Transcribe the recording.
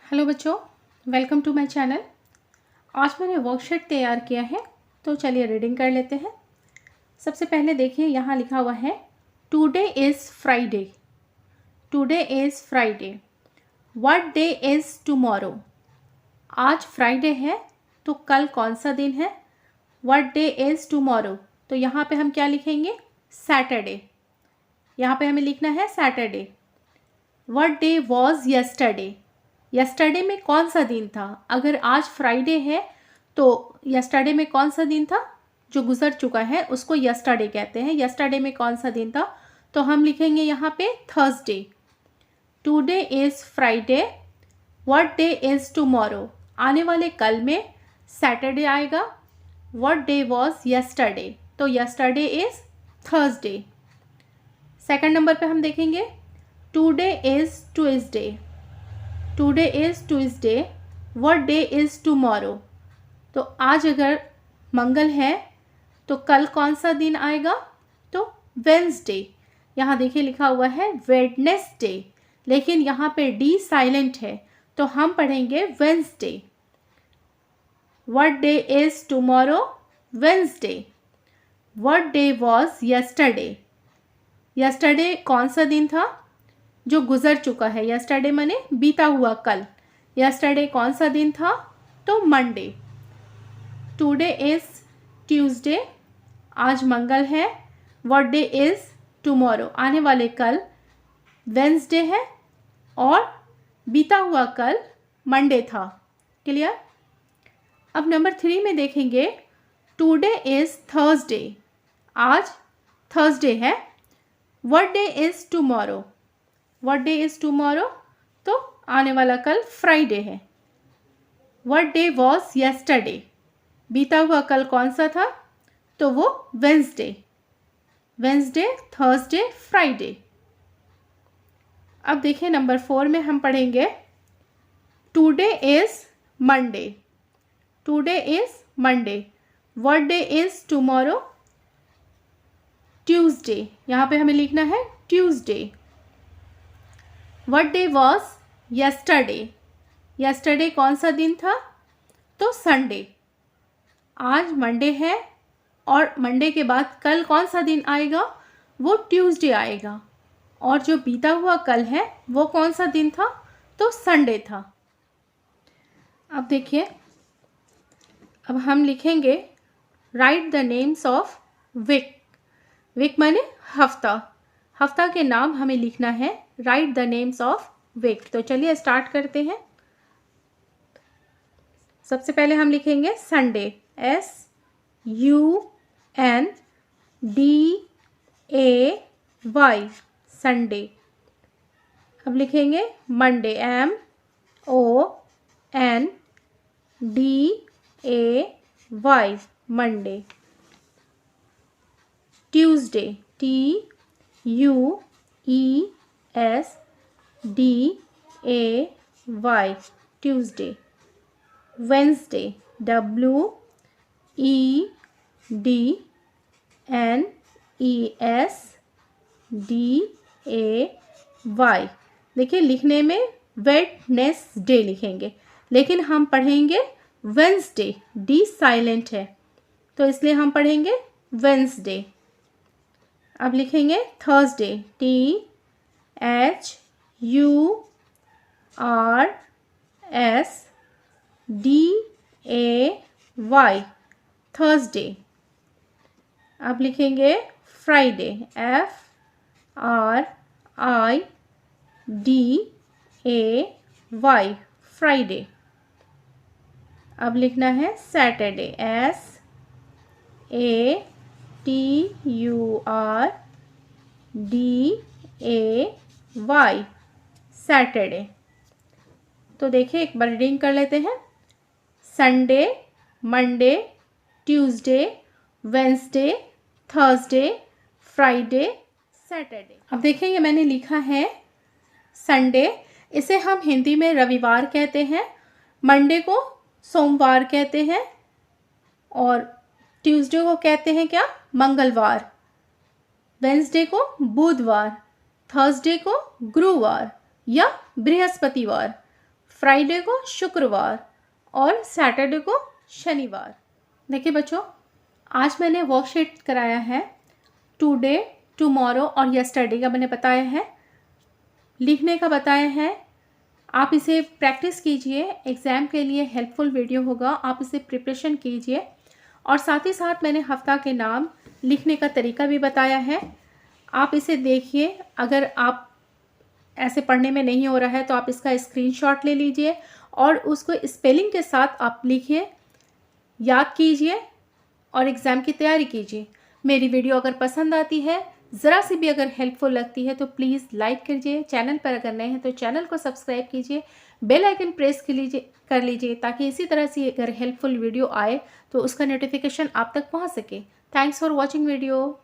Hello बच्चों, welcome to my channel. आज मैंने वर्कशीट तैयार किया है, तो चलिए रीडिंग कर लेते हैं। सबसे पहले देखिए, यहाँ लिखा हुआ है today is Friday. Today is Friday. What day is tomorrow. आज फ्राइडे है तो कल कौन सा दिन है। व्हाट डे इज़ टुमारो, तो यहाँ पे हम क्या लिखेंगे, सैटरडे। यहाँ पे हमें लिखना है Saturday. What day was yesterday. Yesterday में कौन सा दिन था। अगर आज फ्राइडे है तो यस्टरडे में कौन सा दिन था, जो गुजर चुका है उसको यस्टरडे कहते हैं। यस्टरडे में कौन सा दिन था, तो हम लिखेंगे यहाँ पे Thursday. Today is Friday. What day is tomorrow, आने वाले कल में सैटरडे आएगा। व्हाट डे वॉज यस्टरडे, तो yesterday is Thursday. Second number पे हम देखेंगे today is Tuesday. Today is Tuesday. What day is tomorrow, तो आज अगर मंगल है तो कल कौन सा दिन आएगा, तो वेंसडे। यहाँ देखिए लिखा हुआ है वेडनेसडे, लेकिन यहाँ पे डी साइलेंट है तो हम पढ़ेंगे Wednesday. What day is tomorrow, Wednesday. What day was yesterday. Yesterday कौन सा दिन था, जो गुजर चुका है। यस्टरडे माने बीता हुआ कल। यस्टरडे कौन सा दिन था, तो मंडे। टुडे इज़ ट्यूसडे, आज मंगल है। व्हाट डे इज़ टुमारो, आने वाले कल वेंसडे है और बीता हुआ कल मंडे था। क्लियर। अब नंबर 3 में देखेंगे टुडे इज़ थर्सडे। आज थर्सडे है। What day is tomorrow. What day is tomorrow, तो आने वाला कल फ्राइडे है। व्हाट डे वॉज यस्टरडे, बीता हुआ कल कौन सा था, तो वो वेंसडे। Wednesday, Thursday, Friday. अब देखिए नंबर 4 में हम पढ़ेंगे today is Monday. Today is Monday. What day is tomorrow, Tuesday. यहाँ पे हमें लिखना है Tuesday. What day was yesterday. Yesterday कौन सा दिन था, तो संडे। आज मंडे है और मंडे के बाद कल कौन सा दिन आएगा, वो ट्यूसडे आएगा। और जो बीता हुआ कल है वो कौन सा दिन था, तो संडे था। अब देखिए, अब हम लिखेंगे write the names of week. Week माने हफ्ता। हफ्ता के नाम हमें लिखना है। Write the names of week. तो चलिए स्टार्ट करते हैं। सबसे पहले हम लिखेंगे संडे, SUNDAY, संडे। अब लिखेंगे Monday, MONDAY, Monday. Tuesday, TUESDAY, Tuesday. Wednesday, WEDNESDAY। देखिए लिखने में वेडनेसडे लिखेंगे, लेकिन हम पढ़ेंगे वेंसडे। डी साइलेंट है तो इसलिए हम पढ़ेंगे वेंसडे। अब लिखेंगे थर्सडे, THURSDAY, थर्सडे। अब लिखेंगे फ्राइडे, FRIDAY, फ्राइडे। अब लिखना है सैटरडे, SATURDAY, सैटरडे। तो देखिए एक बार रीडिंग कर लेते हैं। Sunday, Monday, Tuesday, Wednesday, Thursday, Friday, Saturday. अब देखिए ये मैंने लिखा है संडे। इसे हम हिंदी में रविवार कहते हैं। मंडे को सोमवार कहते हैं और ट्यूसडे को कहते हैं क्या, मंगलवार। वेंसडे को बुधवार, थर्सडे को गुरुवार या बृहस्पतिवार, फ्राइडे को शुक्रवार और सैटरडे को शनिवार। देखिए बच्चों, आज मैंने वर्कशीट कराया है। टुडे, टुमारो और यस्टरडे का मैंने बताया है, लिखने का बताया है। आप इसे प्रैक्टिस कीजिए, एग्ज़ाम के लिए हेल्पफुल वीडियो होगा। आप इसे प्रिपरेशन कीजिए और साथ ही साथ मैंने हफ्ता के नाम, लिखने का तरीका भी बताया है। आप इसे देखिए। अगर आप ऐसे पढ़ने में नहीं हो रहा है तो आप इसका स्क्रीनशॉट ले लीजिए और उसको स्पेलिंग के साथ आप लिखिए, याद कीजिए और एग्ज़ाम की तैयारी कीजिए। मेरी वीडियो अगर पसंद आती है, ज़रा सी भी अगर हेल्पफुल लगती है तो प्लीज़ लाइक कीजिए। चैनल पर अगर नए हैं तो चैनल को सब्सक्राइब कीजिए, बेल आइकन प्रेस कर लीजिए ताकि इसी तरह से अगर हेल्पफुल वीडियो आए तो उसका नोटिफिकेशन आप तक पहुंच सके। Thanks for watching video.